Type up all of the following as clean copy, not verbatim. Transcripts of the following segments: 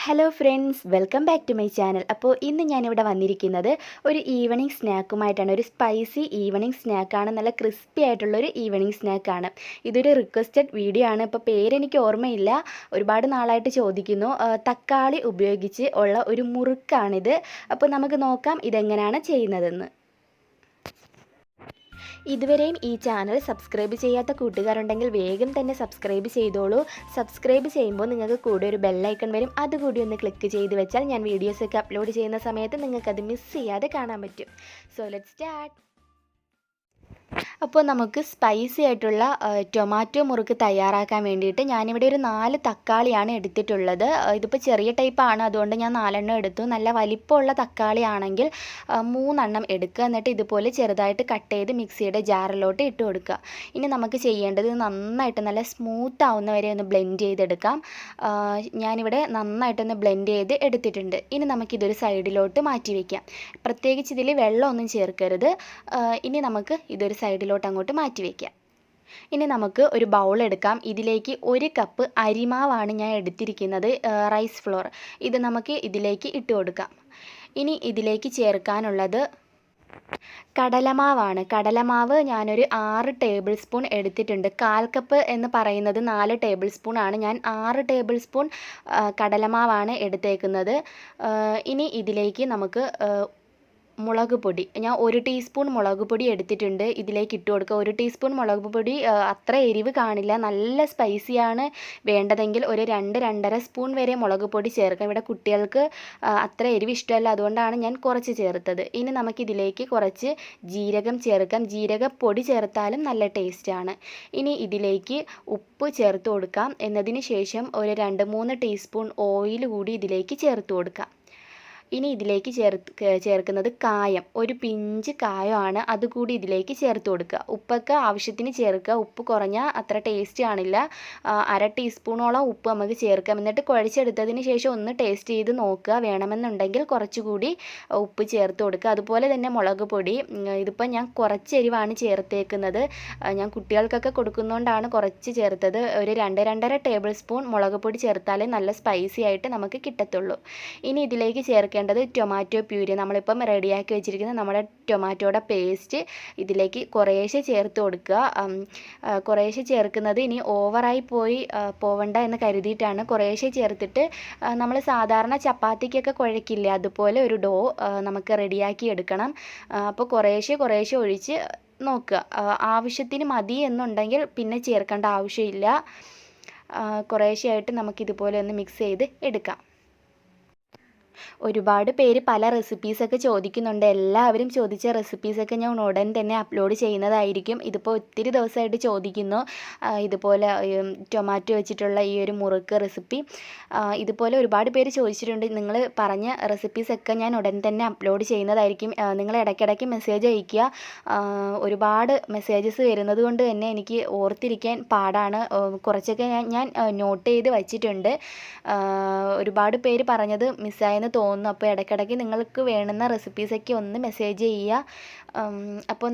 Hello friends, welcome back to my channel. അപ്പോൾ ഇന്ന് ഞാനിവിടെ വന്നിരിക്കുന്നത് ഒരു ഈവനിങ് സ്നാക്കുമായിട്ടാണ്. ഒരു സ്പൈസി ഈവനിങ് സ്നാക്കാണ്. നല്ല ക്രിസ്പി ആയിട്ടുള്ളൊരു ഈവനിങ് സ്നാക്കാണ്. ഇതൊരു റിക്വസ്റ്റഡ് വീഡിയോ ആണ്. ഇപ്പോൾ പേരെനിക്ക് ഓർമ്മയില്ല, ഒരുപാട് നാളായിട്ട് ചോദിക്കുന്നു. തക്കാളി ഉപയോഗിച്ച് ഉള്ള ഒരു മുറുക്കാണിത്. അപ്പോൾ നമുക്ക് നോക്കാം ഇതെങ്ങനെയാണ് ചെയ്യുന്നതെന്ന്. ഇതുവരെയും ഈ ചാനൽ സബ്സ്ക്രൈബ് ചെയ്യാത്ത കൂട്ടുകാരുണ്ടെങ്കിൽ വേഗം തന്നെ സബ്സ്ക്രൈബ് ചെയ്തോളൂ. സബ്സ്ക്രൈബ് ചെയ്യുമ്പോൾ നിങ്ങൾക്ക് കൂടെ ഒരു ബെല്ലൈക്കൺ വരും. അതുകൂടി ഒന്ന് ക്ലിക്ക് ചെയ്ത് വെച്ചാൽ ഞാൻ വീഡിയോസൊക്കെ അപ്ലോഡ് ചെയ്യുന്ന സമയത്ത് നിങ്ങൾക്കത് മിസ് ചെയ്യാതെ കാണാൻ പറ്റും. So let's start. അപ്പോൾ നമുക്ക് സ്പൈസി ആയിട്ടുള്ള ടൊമാറ്റോ മുറുക്ക് തയ്യാറാക്കാൻ വേണ്ടിയിട്ട് ഞാനിവിടെ ഒരു 4 തക്കാളിയാണ് എടുത്തിട്ടുള്ളത്. ഇതിപ്പോൾ ചെറിയ ടൈപ്പാണ്, അതുകൊണ്ട് ഞാൻ 4 എണ്ണം എടുത്തു. നല്ല വലിപ്പമുള്ള തക്കാളി ആണെങ്കിൽ 3 എണ്ണം എടുക്കുക. എന്നിട്ട് ഇതുപോലെ ചെറുതായിട്ട് കട്ട് ചെയ്ത് മിക്സിയുടെ ജാറിലോട്ട് ഇട്ട് കൊടുക്കുക. ഇനി നമുക്ക് ചെയ്യേണ്ടത് നന്നായിട്ട് നല്ല സ്മൂത്ത് ആവുന്ന വരെ ഒന്ന് ബ്ലെൻഡ് ചെയ്തെടുക്കാം. ഞാനിവിടെ നന്നായിട്ടൊന്ന് ബ്ലെൻഡ് ചെയ്ത് എടുത്തിട്ടുണ്ട്. ഇനി നമുക്കിതൊരു സൈഡിലോട്ട് മാറ്റി വയ്ക്കാം. പ്രത്യേകിച്ച് ഇതിൽ വെള്ളമൊന്നും ചേർക്കരുത്. ഇനി നമുക്ക് ഇതൊരു സൈഡിലോട്ട് അങ്ങോട്ട് മാറ്റി വയ്ക്കാം. ഇനി നമുക്ക് ഒരു ബൗൾ എടുക്കാം. ഇതിലേക്ക് 1 കപ്പ് അരിമാവാണ് ഞാൻ എടുത്തിരിക്കുന്നത്, റൈസ് ഫ്ലോർ. ഇത് നമുക്ക് ഇതിലേക്ക് ഇട്ട് കൊടുക്കാം. ഇനി ഇതിലേക്ക് ചേർക്കാനുള്ളത് കടലമാവാണ്. കടലമാവ് ഞാനൊരു 6 ടേബിൾ സ്പൂൺ എടുത്തിട്ടുണ്ട്. 1/4 കപ്പ് എന്ന് പറയുന്നത് 4 ടേബിൾ സ്പൂൺ ആണ്. ഞാൻ 6 ടേബിൾ സ്പൂൺ കടലമാവാണ് എടുത്തേക്കുന്നത്. ഇനി ഇതിലേക്ക് നമുക്ക് മുളക് പൊടി, ഞാൻ 1 ടീസ്പൂൺ മുളക് പൊടി എടുത്തിട്ടുണ്ട്. ഇതിലേക്ക് ഇട്ട് കൊടുക്കുക. 1 ടീസ്പൂൺ മുളക് പൊടി അത്ര എരിവ് കാണില്ല, നല്ല സ്പൈസിയാണ്. വേണ്ടതെങ്കിൽ ഒരു 2-2.5 സ്പൂൺ വരെ മുളക് പൊടി ചേർക്കാം. ഇവിടെ കുട്ടികൾക്ക് അത്ര എരിവ് ഇഷ്ടമല്ല, അതുകൊണ്ടാണ് ഞാൻ കുറച്ച് ചേർത്തത്. ഇനി നമുക്കിതിലേക്ക് കുറച്ച് ജീരകം ചേർക്കാം. ജീരകപ്പൊടി ചേർത്താലും നല്ല ടേസ്റ്റാണ്. ഇനി ഇതിലേക്ക് ഉപ്പ് ചേർത്ത് കൊടുക്കാം. എന്നതിന് ശേഷം ഒരു 2-3 ടീസ്പൂൺ ഓയിൽ കൂടി ഇതിലേക്ക് ചേർത്ത് കൊടുക്കാം. ഇനി ഇതിലേക്ക് ചേർക്കുന്നത് കായം, ഒരു പിഞ്ച് കായമാണ്, അതുകൂടി ഇതിലേക്ക് ചേർത്ത് കൊടുക്കുക. ഉപ്പൊക്കെ ആവശ്യത്തിന് ചേർക്കുക. ഉപ്പ് കുറഞ്ഞാൽ അത്ര ടേസ്റ്റ് കാണില്ല. 1/2 ടീസ്പൂണോളം ഉപ്പ് നമുക്ക് ചേർക്കാം. എന്നിട്ട് കുഴച്ചെടുത്തതിന് ശേഷം ഒന്ന് ടേസ്റ്റ് ചെയ്ത് നോക്കുക. വേണമെന്നുണ്ടെങ്കിൽ കുറച്ചുകൂടി ഉപ്പ് ചേർത്ത് കൊടുക്കുക. അതുപോലെ തന്നെ മുളക് പൊടി, ഇതിപ്പോൾ ഞാൻ കുറച്ച് എരിവാണ് ചേർത്തേക്കുന്നത്. ഞാൻ കുട്ടികൾക്കൊക്കെ കൊടുക്കുന്നതുകൊണ്ടാണ് കുറച്ച് ചേർത്തത്. ഒരു 2-2.5 ടേബിൾ സ്പൂൺ മുളക് പൊടി ചേർത്താലേ നല്ല സ്പൈസി ആയിട്ട് നമുക്ക് കിട്ടത്തുള്ളൂ. ഇനി ഇതിലേക്ക് ചേർക്കേണ്ടത് ടൊമാറ്റോ പ്യൂരി, നമ്മളിപ്പം റെഡിയാക്കി വെച്ചിരിക്കുന്ന നമ്മുടെ ടൊമാറ്റോയുടെ പേസ്റ്റ് ഇതിലേക്ക് കുറേശ്ശെ ചേർത്ത് കൊടുക്കുക. കുറേശ്ശെ ചേർക്കുന്നത് ഇനി ഓവറായി പോവണ്ട എന്ന് കരുതിയിട്ടാണ്. കുറേശ്ശെ ചേർത്തിട്ട് നമ്മൾ സാധാരണ ചപ്പാത്തിക്കൊക്കെ കുഴക്കില്ലേ, അതുപോലെ ഒരു ഡോ നമുക്ക് റെഡിയാക്കി എടുക്കണം. അപ്പോൾ കുറേശ്ശെ ഒഴിച്ച് നോക്കുക. ആവശ്യത്തിന് മതി എന്നുണ്ടെങ്കിൽ പിന്നെ ചേർക്കേണ്ട ആവശ്യമില്ല. കുറേശ്ശെയായിട്ട് നമുക്കിതുപോലെ ഒന്ന് മിക്സ് ചെയ്ത് എടുക്കാം. ഒരുപാട് പേര് പല റെസിപ്പീസൊക്കെ ചോദിക്കുന്നുണ്ട്. എല്ലാവരും ചോദിച്ച റെസിപ്പീസൊക്കെ ഞാൻ ഉടൻ തന്നെ അപ്ലോഡ് ചെയ്യുന്നതായിരിക്കും. ഇതിപ്പോൾ ഒത്തിരി ദിവസമായിട്ട് ചോദിക്കുന്നു ഇതുപോലെ ടൊമാറ്റോ വെച്ചിട്ടുള്ള ഈ ഒരു മുറുക്ക് റെസിപ്പി. ഇതുപോലെ ഒരുപാട് പേര് ചോദിച്ചിട്ടുണ്ട്. നിങ്ങൾ പറഞ്ഞ റെസിപ്പീസൊക്കെ ഞാൻ ഉടൻ തന്നെ അപ്ലോഡ് ചെയ്യുന്നതായിരിക്കും. നിങ്ങൾ ഇടയ്ക്കിടയ്ക്ക് മെസ്സേജ് അയയ്ക്കുക. ഒരുപാട് മെസ്സേജസ് വരുന്നത് കൊണ്ട് തന്നെ എനിക്ക് ഓർത്തിരിക്കാൻ പാടാണ്. കുറച്ചൊക്കെ ഞാൻ നോട്ട് ചെയ്ത് വച്ചിട്ടുണ്ട്. ഒരുപാട് പേര് പറഞ്ഞത് മിസ്സായെന്ന് തോന്നുന്നു. അപ്പോൾ ഇടയ്ക്കിടയ്ക്ക് നിങ്ങൾക്ക് വേണ്ടുന്ന റെസിപ്പീസൊക്കെ ഒന്ന് മെസ്സേജ് ചെയ്യുക. അപ്പോൾ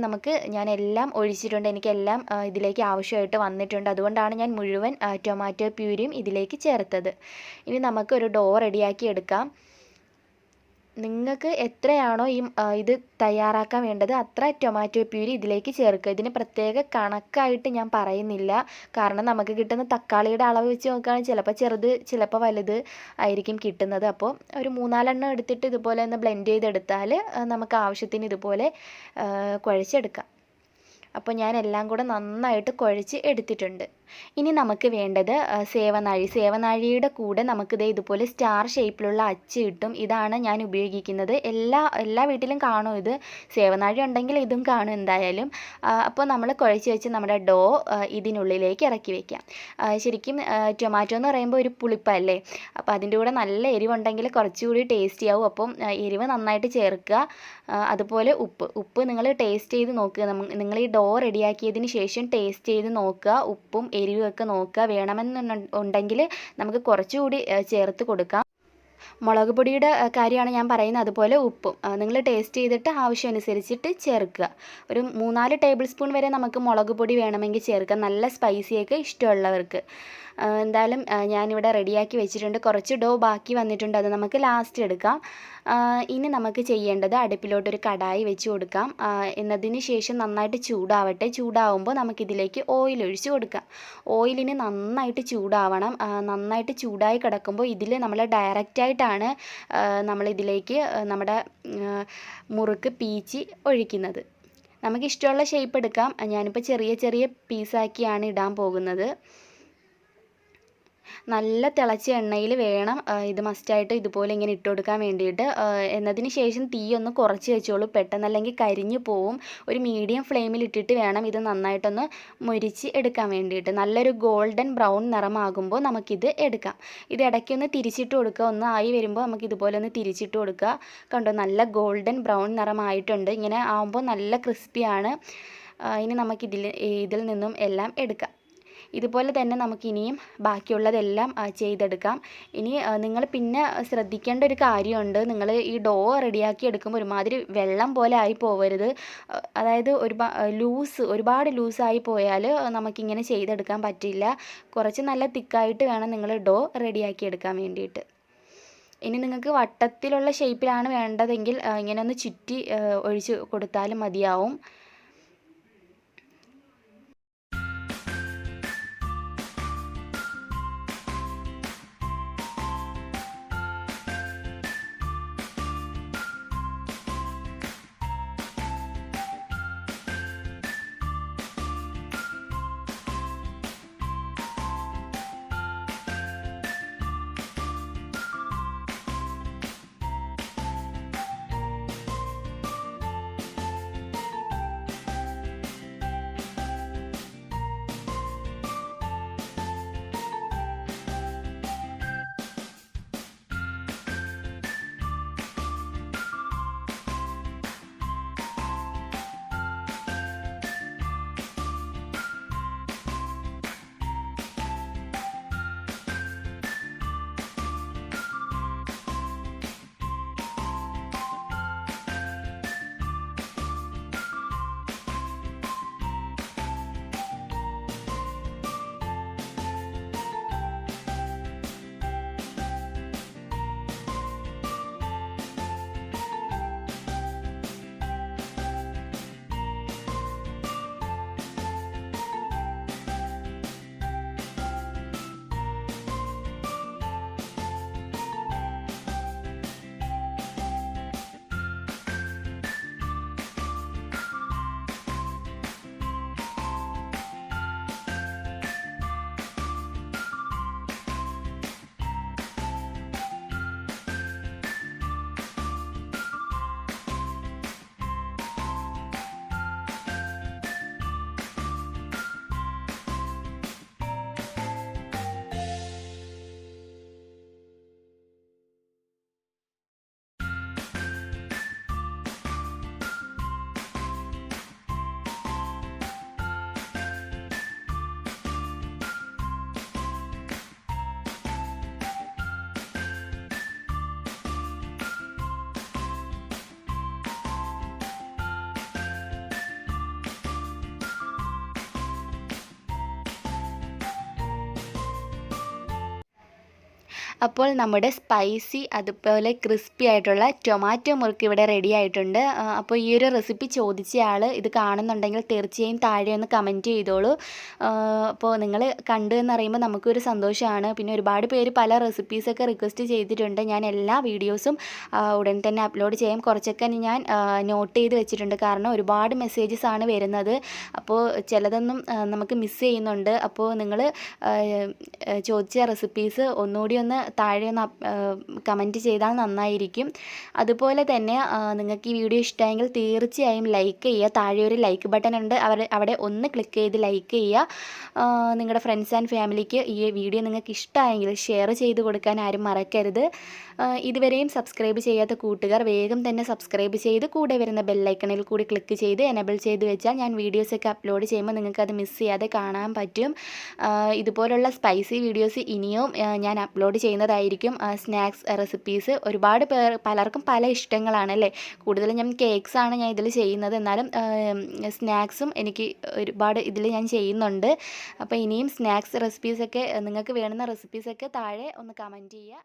ഞാൻ എല്ലാം ഒഴിച്ചിട്ടുണ്ട്. എനിക്കെല്ലാം ഇതിലേക്ക് ആവശ്യമായിട്ട് വന്നിട്ടുണ്ട്. അതുകൊണ്ടാണ് ഞാൻ മുഴുവൻ ടൊമാറ്റോ പ്യൂരിയും ഇതിലേക്ക് ചേർത്തത്. ഇനി നമുക്ക് ഒരു ഡോ റെഡിയാക്കി എടുക്കാം. നിങ്ങൾക്ക് എത്രയാണോ ഇത് തയ്യാറാക്കാൻ വേണ്ടത് അത്ര ടൊമാറ്റോ പ്യൂരി ഇതിലേക്ക് ചേർക്കുക. ഇതിന് പ്രത്യേക കണക്കായിട്ട് ഞാൻ പറയുന്നില്ല, കാരണം നമുക്ക് കിട്ടുന്ന തക്കാളിയുടെ അളവ് വെച്ച് നോക്കുകയാണെങ്കിൽ ചിലപ്പോൾ ചെറുത് ചിലപ്പോൾ വലുത് ആയിരിക്കും കിട്ടുന്നത്. അപ്പോൾ ഒരു 3-4 എണ്ണം എടുത്തിട്ട് ഇതുപോലെ ഒന്ന് ബ്ലെൻഡ് ചെയ്തെടുത്താൽ നമുക്ക് ആവശ്യത്തിന് ഇതുപോലെ കുഴച്ചെടുക്കാം. അപ്പോൾ ഞാൻ എല്ലാം കൂടെ നന്നായിട്ട് കുഴച്ച് എടുത്തിട്ടുണ്ട്. ഇനി നമുക്ക് വേണ്ടത് സേവനാഴിയുടെ കൂടെ നമുക്കിത് ഇതുപോലെ സ്റ്റാർ ഷേപ്പിലുള്ള അച്ച് കിട്ടും. ഇതാണ് ഞാൻ ഉപയോഗിക്കുന്നത്. എല്ലാ വീട്ടിലും കാണും ഇത്. സേവനാഴി ഉണ്ടെങ്കിൽ ഇതും കാണും എന്തായാലും. അപ്പോൾ നമ്മൾ കുഴച്ച് വെച്ച് നമ്മുടെ ഡോ ഇതിനുള്ളിലേക്ക് ഇറക്കി വയ്ക്കാം. ശരിക്കും ടൊമാറ്റോ എന്ന് പറയുമ്പോൾ ഒരു പുളിപ്പല്ലേ, അപ്പോൾ അതിൻ്റെ കൂടെ നല്ല എരിവുണ്ടെങ്കിൽ കുറച്ചുകൂടി ടേസ്റ്റി ആവും. അപ്പം എരിവ് നന്നായിട്ട് ചേർക്കുക. അതുപോലെ ഉപ്പ് നിങ്ങൾ ടേസ്റ്റ് ചെയ്ത് നോക്കുക. നിങ്ങൾ ഈ ഡോ റെഡിയാക്കിയതിന് ശേഷം ടേസ്റ്റ് ചെയ്ത് നോക്കുക. ഉപ്പും എരിവൊക്കെ നോക്കുക. വേണമെന്നുണ്ടെങ്കിൽ നമുക്ക് കുറച്ചുകൂടി ചേർത്ത് കൊടുക്കാം. മുളക് പൊടിയുടെ കാര്യമാണ് ഞാൻ പറയുന്നത്. അതുപോലെ ഉപ്പും നിങ്ങൾ ടേസ്റ്റ് ചെയ്തിട്ട് ആവശ്യമനുസരിച്ചിട്ട് ചേർക്കുക. ഒരു 3-4 ടേബിൾ സ്പൂൺ വരെ നമുക്ക് മുളക് പൊടി വേണമെങ്കിൽ ചേർക്കാം, നല്ല സ്പൈസിയൊക്കെ ഇഷ്ടമുള്ളവർക്ക്. എന്തായാലും ഞാനിവിടെ റെഡിയാക്കി വെച്ചിട്ടുണ്ട്. കുറച്ച് ഡോ ബാക്കി വന്നിട്ടുണ്ട്, അത് നമുക്ക് ലാസ്റ്റ് എടുക്കാം. ഇനി നമുക്ക് ചെയ്യേണ്ടത് അടുപ്പിലോട്ടൊരു കടായി വെച്ച് കൊടുക്കാം. എന്നതിന് ശേഷം നന്നായിട്ട് ചൂടാവട്ടെ. ചൂടാവുമ്പോൾ നമുക്കിതിലേക്ക് ഓയിൽ ഒഴിച്ച് കൊടുക്കാം. ഓയിലിന് നന്നായിട്ട് ചൂടാവണം. നന്നായിട്ട് ചൂടായി കിടക്കുമ്പോൾ ഇതിൽ നമ്മൾ ഡയറക്റ്റായിട്ടാണ് നമ്മളിതിലേക്ക് നമ്മുടെ മുറുക്ക് പീച്ചി ഒഴിക്കുന്നത്. നമുക്കിഷ്ടമുള്ള ഷേപ്പ് എടുക്കാം. ഞാനിപ്പോൾ ചെറിയ ചെറിയ പീസാക്കിയാണ് ഇടാൻ പോകുന്നത്. നല്ല തിളച്ച എണ്ണയിൽ വേണം ഇത് മസ്റ്റായിട്ട് ഇതുപോലെ ഇങ്ങനെ ഇട്ട് കൊടുക്കാൻ വേണ്ടിയിട്ട്. എന്നതിന് ശേഷം തീ ഒന്ന് കുറച്ച് വെച്ചോളൂ, പെട്ടെന്ന് അല്ലെങ്കിൽ കരിഞ്ഞു പോവും. ഒരു മീഡിയം ഫ്ലെയിമിൽ ഇട്ടിട്ട് വേണം ഇത് നന്നായിട്ടൊന്ന് മുരിച്ച് എടുക്കാൻ വേണ്ടിയിട്ട്. നല്ലൊരു ഗോൾഡൻ ബ്രൗൺ നിറമാകുമ്പോൾ നമുക്കിത് എടുക്കാം. ഇത് ഇടയ്ക്കൊന്ന് തിരിച്ചിട്ട് കൊടുക്കുക. ഒന്ന് ആയി വരുമ്പോൾ നമുക്ക് ഇതുപോലെ ഒന്ന് തിരിച്ചിട്ട് കൊടുക്കുക. കണ്ടോ, നല്ല ഗോൾഡൻ ബ്രൗൺ നിറമായിട്ടുണ്ട്. ഇങ്ങനെ ആകുമ്പോൾ നല്ല ക്രിസ്പിയാണ്. ഇനി ഇതിൽ നിന്നും എല്ലാം എടുക്കാം. ഇതുപോലെ തന്നെ നമുക്കിനിയും ബാക്കിയുള്ളതെല്ലാം ചെയ്തെടുക്കാം. ഇനി നിങ്ങൾ പിന്നെ ശ്രദ്ധിക്കേണ്ട ഒരു കാര്യമുണ്ട്. നിങ്ങൾ ഈ ഡോ റെഡിയാക്കി എടുക്കുമ്പോൾ ഒരുമാതിരി വെള്ളം പോലെ ആയി പോവരുത്. അതായത് ഒരുപാട് ലൂസായി പോയാൽ നമുക്കിങ്ങനെ ചെയ്തെടുക്കാൻ പറ്റില്ല. കുറച്ച് നല്ല തിക്കായിട്ട് വേണം നിങ്ങൾ ഡോ റെഡിയാക്കി എടുക്കാൻ വേണ്ടിയിട്ട്. ഇനി നിങ്ങൾക്ക് വട്ടത്തിലുള്ള ഷേപ്പിലാണ് വേണ്ടതെങ്കിൽ ഇങ്ങനെ ഒന്ന് ചുറ്റി ഒഴിച്ച് കൊടുത്താലും മതിയാവും. അപ്പോൾ നമ്മുടെ സ്പൈസി അതുപോലെ ക്രിസ്പി ആയിട്ടുള്ള ടൊമാറ്റോ മുറുക്ക് ഇവിടെ റെഡി ആയിട്ടുണ്ട്. അപ്പോൾ ഈ ഒരു റെസിപ്പി ചോദിച്ചയാൾ ഇത് കാണുന്നുണ്ടെങ്കിൽ തീർച്ചയായും താഴെ ഒന്ന് കമൻറ്റ് ചെയ്തോളൂ. അപ്പോൾ നിങ്ങൾ കണ്ടു എന്നറിയുമ്പോൾ നമുക്കൊരു സന്തോഷമാണ്. പിന്നെ ഒരുപാട് പേര് പല റെസിപ്പീസൊക്കെ റിക്വസ്റ്റ് ചെയ്തിട്ടുണ്ട്. ഞാൻ എല്ലാ വീഡിയോസും ഉടൻ തന്നെ അപ്ലോഡ് ചെയ്യാം. കുറച്ചൊക്കെ ഞാൻ നോട്ട് ചെയ്ത് വെച്ചിട്ടുണ്ട്, കാരണം ഒരുപാട് മെസ്സേജസ് ആണ് വരുന്നത്. അപ്പോൾ ചിലതൊന്നും നമുക്ക് മിസ് ചെയ്യുന്നുണ്ട്. അപ്പോൾ നിങ്ങൾ ചോദിച്ച റെസിപ്പീസ് ഒന്നുകൂടി ഒന്ന് താഴെ ഒന്ന് കമൻറ്റ് ചെയ്താൽ നന്നായിരിക്കും. അതുപോലെ തന്നെ നിങ്ങൾക്ക് ഈ വീഡിയോ ഇഷ്ടമായെങ്കിൽ തീർച്ചയായും ലൈക്ക് ചെയ്യുക. താഴെ ഒരു ലൈക്ക് ബട്ടൺ ഉണ്ട്, അവിടെ ഒന്ന് ക്ലിക്ക് ചെയ്ത് ലൈക്ക് ചെയ്യുക. നിങ്ങളുടെ ഫ്രണ്ട്സ് ആൻഡ് ഫാമിലിക്ക് ഈ വീഡിയോ നിങ്ങൾക്ക് ഇഷ്ടമായെങ്കിൽ ഷെയർ ചെയ്ത് കൊടുക്കാൻ ആരും മറക്കരുത്. ഇതുവരെയും സബ്സ്ക്രൈബ് ചെയ്യാത്ത കൂട്ടുകാർ വേഗം തന്നെ സബ്സ്ക്രൈബ് ചെയ്ത് കൂടെ വരുന്ന ബെല്ലൈക്കണിൽ കൂടി ക്ലിക്ക് ചെയ്ത് എനേബിൾ ചെയ്ത് വെച്ചാൽ ഞാൻ വീഡിയോസൊക്കെ അപ്ലോഡ് ചെയ്യുമ്പോൾ നിങ്ങൾക്കത് മിസ് ചെയ്യാതെ കാണാൻ പറ്റും. ഇതുപോലുള്ള സ്പൈസി വീഡിയോസ് ഇനിയും ഞാൻ അപ്ലോഡ് ചെയ്യുന്നു. ചെയ്യുന്നതായിരിക്കും സ്നാക്സ് റെസിപ്പീസ്. ഒരുപാട് പലർക്കും പല ഇഷ്ടങ്ങളാണ് അല്ലേ. കൂടുതലും ഞാൻ കേക്ക്സാണ് ഞാൻ ഇതിൽ ചെയ്യുന്നത്. എന്നാലും സ്നാക്സും എനിക്ക് ഒരുപാട് ഇതിൽ ഞാൻ ചെയ്യുന്നുണ്ട്. അപ്പോൾ ഇനിയും സ്നാക്സ് റെസിപ്പീസൊക്കെ നിങ്ങൾക്ക് വേണ്ടുന്ന റെസിപ്പീസൊക്കെ താഴെ ഒന്ന് കമൻറ്റ് ചെയ്യുക.